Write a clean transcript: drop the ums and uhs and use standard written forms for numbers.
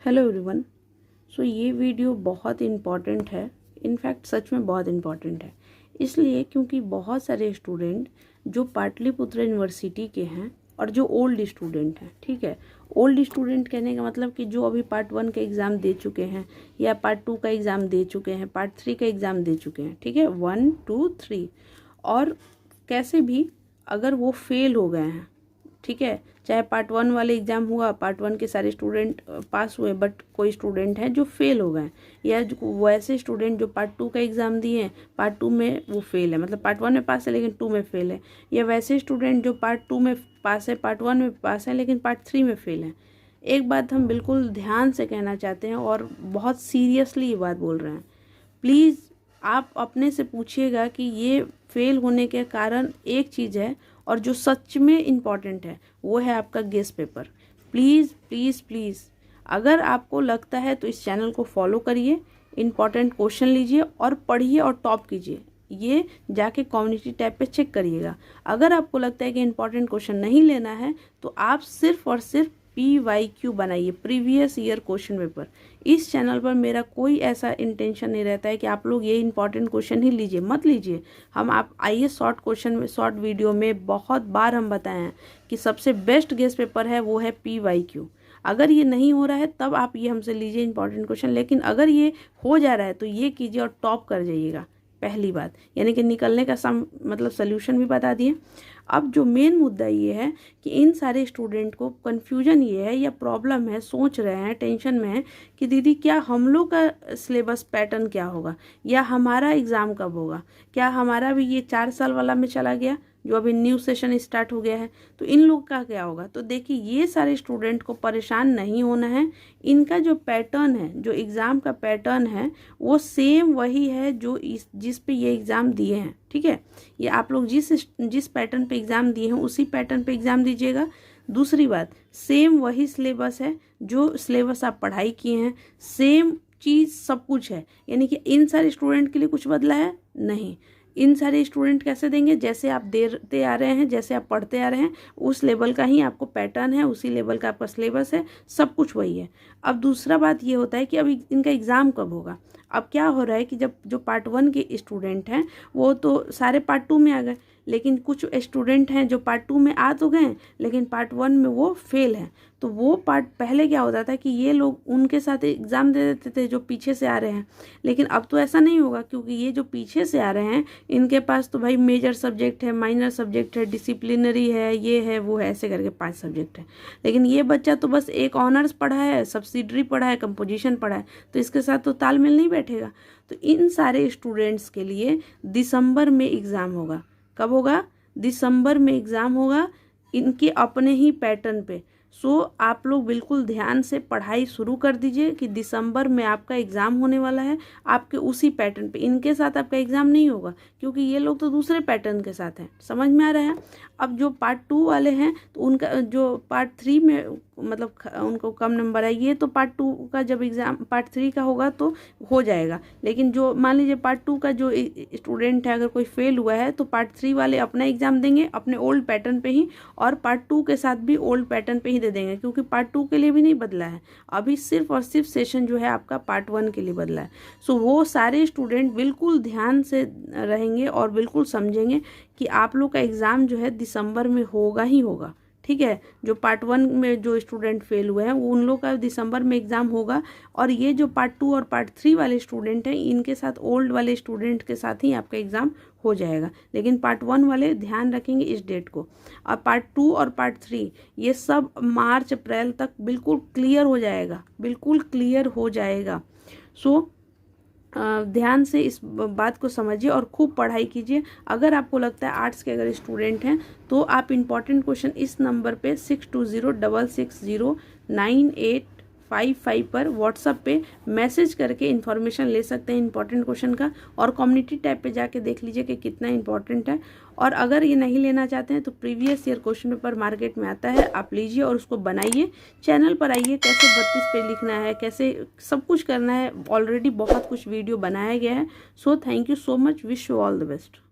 Hello everyone. सो ये video बहुत important है, इनफैक्ट सच में बहुत इम्पॉर्टेंट है। इसलिए क्योंकि बहुत सारे स्टूडेंट जो पाटलिपुत्र यूनिवर्सिटी के हैं और जो ओल्ड स्टूडेंट हैं, ठीक है, ओल्ड स्टूडेंट कहने का मतलब कि जो अभी पार्ट 1 का एग्ज़ाम दे चुके हैं या पार्ट 2 का एग्ज़ाम दे चुके हैं, पार्ट 3 का एग्ज़ाम दे चुके हैं, ठीक है, 1 2 3, और कैसे भी अगर वो फेल हो गए हैं, ठीक है, चाहे पार्ट 1 वाले एग्ज़ाम हुआ, पार्ट 1 के सारे स्टूडेंट पास हुए, बट कोई स्टूडेंट हैं जो फेल हो गए, या वैसे स्टूडेंट जो पार्ट 2 का एग्ज़ाम दिए हैं, पार्ट 2 में वो फेल है, मतलब पार्ट 1 में पास है लेकिन 2 में फेल है, या वैसे स्टूडेंट जो पार्ट 2 में पास है, पार्ट 1 में पास है लेकिन पार्ट 3 में फेल है। एक बात हम बिल्कुल ध्यान से कहना चाहते हैं और बहुत सीरियसली ये बात बोल रहे हैं, प्लीज़ आप अपने से पूछिएगा कि ये फेल होने के कारण एक चीज़ है, और जो सच में इम्पॉर्टेंट है वो है आपका guest paper. Please please please, अगर आपको लगता है तो इस चैनल को फॉलो करिए, इम्पॉर्टेंट क्वेश्चन लीजिए और पढ़िए और टॉप कीजिए। ये जाके कम्युनिटी टैब पे चेक करिएगा। अगर आपको लगता है कि इम्पॉर्टेंट क्वेश्चन नहीं लेना है तो आप सिर्फ और सिर्फ PYQ बनाइए, प्रीवियस ईयर क्वेश्चन पेपर। इस चैनल पर मेरा कोई ऐसा इंटेंशन नहीं रहता है कि आप लोग ये इंपॉर्टेंट क्वेश्चन ही लीजिए, मत लीजिए। हम आप आइए शॉर्ट क्वेश्चन में, शॉर्ट वीडियो में बहुत बार हम बताए हैं कि सबसे बेस्ट गेस्ट पेपर है वो है PYQ। अगर ये नहीं हो रहा है तब आप ये हमसे लीजिए इंपॉर्टेंट क्वेश्चन, लेकिन अगर ये हो जा रहा है तो ये कीजिए और टॉप कर जाइएगा। पहली बात, यानी कि निकलने का मतलब सोल्यूशन भी बता दिए। अब जो मेन मुद्दा ये है कि इन सारे स्टूडेंट को कन्फ्यूजन ये है या प्रॉब्लम है, सोच रहे हैं, टेंशन में है कि दीदी क्या हम लोग का सिलेबस पैटर्न क्या होगा, या हमारा एग्ज़ाम कब होगा, क्या हमारा भी ये 4 साल वाला में चला गया जो अभी न्यू सेशन स्टार्ट हो गया है, तो इन लोग का क्या होगा। तो देखिए, ये सारे स्टूडेंट को परेशान नहीं होना है। इनका जो पैटर्न है, जो एग्ज़ाम का पैटर्न है, वो सेम वही है जो जिस पे ये एग्ज़ाम दिए हैं, ठीक है। ये आप लोग जिस पैटर्न पे एग्ज़ाम दिए हैं उसी पैटर्न पे एग्ज़ाम दीजिएगा। दूसरी बात, सेम वही सिलेबस है, जो सिलेबस आप पढ़ाई किए हैं, सेम चीज़ सब कुछ है। यानी कि इन सारे स्टूडेंट के लिए कुछ बदला है नहीं। इन सारे स्टूडेंट कैसे देंगे, जैसे आप देते आ रहे हैं, जैसे आप पढ़ते आ रहे हैं, उस लेवल का ही आपको पैटर्न है, उसी लेवल का आपका सिलेबस है, सब कुछ वही है। अब दूसरा बात ये होता है कि अब इनका एग्ज़ाम कब होगा। अब क्या हो रहा है कि जब जो पार्ट 1 के स्टूडेंट हैं वो तो सारे पार्ट 2 में आ गए, लेकिन कुछ स्टूडेंट हैं जो पार्ट 2 में आ तो गए लेकिन पार्ट 1 में वो फेल हैं। तो वो पार्ट पहले क्या होता था कि ये लोग उनके साथ एग्ज़ाम दे देते थे जो पीछे से आ रहे हैं, लेकिन अब तो ऐसा नहीं होगा, क्योंकि ये जो पीछे से आ रहे हैं इनके पास तो भाई मेजर सब्जेक्ट है, माइनर सब्जेक्ट है, डिसिप्लिनरी है, ये है वो है, ऐसे करके 5 सब्जेक्ट है। लेकिन ये बच्चा तो बस एक ऑनर्स पढ़ा है, सब्सिडरी पढ़ा है, कंपोजिशन पढ़ा है, तो इसके साथ तो तालमेल नहीं बैठेगा। तो इन सारे स्टूडेंट्स के लिए दिसंबर में एग्ज़ाम होगा। कब होगा? दिसंबर में एग्ज़ाम होगा, इनके अपने ही पैटर्न पे। सो आप लोग बिल्कुल ध्यान से पढ़ाई शुरू कर दीजिए कि दिसंबर में आपका एग्ज़ाम होने वाला है, आपके उसी पैटर्न पे। इनके साथ आपका एग्ज़ाम नहीं होगा क्योंकि ये लोग तो दूसरे पैटर्न के साथ हैं। समझ में आ रहा है? अब जो पार्ट 2 वाले हैं तो उनका जो पार्ट 3 में मतलब उनको कम नंबर है, ये तो पार्ट 2 का जब एग्ज़ाम पार्ट 3 का होगा तो हो जाएगा। लेकिन जो मान लीजिए पार्ट 2 का जो स्टूडेंट है, अगर कोई फेल हुआ है तो पार्ट 3 वाले अपना एग्ज़ाम देंगे अपने ओल्ड पैटर्न पे ही, और पार्ट 2 के साथ भी ओल्ड पैटर्न पे ही दे देंगे, क्योंकि पार्ट 2 के लिए भी नहीं बदला है। अभी सिर्फ और सिर्फ सेशन जो है आपका पार्ट 1 के लिए बदला है। सो वो सारे स्टूडेंट बिल्कुल ध्यान से रहेंगे और बिल्कुल समझेंगे कि आप लोग का एग्ज़ाम जो है दिसंबर में होगा ही होगा, ठीक है। जो पार्ट 1 में जो स्टूडेंट फेल हुए हैं वो उन लोग का दिसंबर में एग्ज़ाम होगा, और ये जो पार्ट 2 और पार्ट 3 वाले स्टूडेंट हैं इनके साथ ओल्ड वाले स्टूडेंट के साथ ही आपका एग्ज़ाम हो जाएगा। लेकिन पार्ट 1 वाले ध्यान रखेंगे इस डेट को, और पार्ट 2 और पार्ट 3 ये सब मार्च अप्रैल तक बिल्कुल क्लियर हो जाएगा, बिल्कुल क्लियर हो जाएगा। सो ध्यान से इस बात को समझिए और खूब पढ़ाई कीजिए। अगर आपको लगता है आर्ट्स के अगर स्टूडेंट हैं तो आप इम्पॉर्टेंट क्वेश्चन इस नंबर पे 6206609855 पर व्हाट्सएप पे मैसेज करके इन्फॉर्मेशन ले सकते हैं इंपॉर्टेंट क्वेश्चन का, और कम्युनिटी टैब पे जाके देख लीजिए कि कितना इंपॉर्टेंट है। और अगर ये नहीं लेना चाहते हैं तो previous year question paper market में आता है, आप लीजिए और उसको बनाइए। चैनल पर आइए, कैसे 32 पेज लिखना है, कैसे सब कुछ करना है, ऑलरेडी बहुत कुछ वीडियो बनाया गया है। So thank you so much, wish you all the best.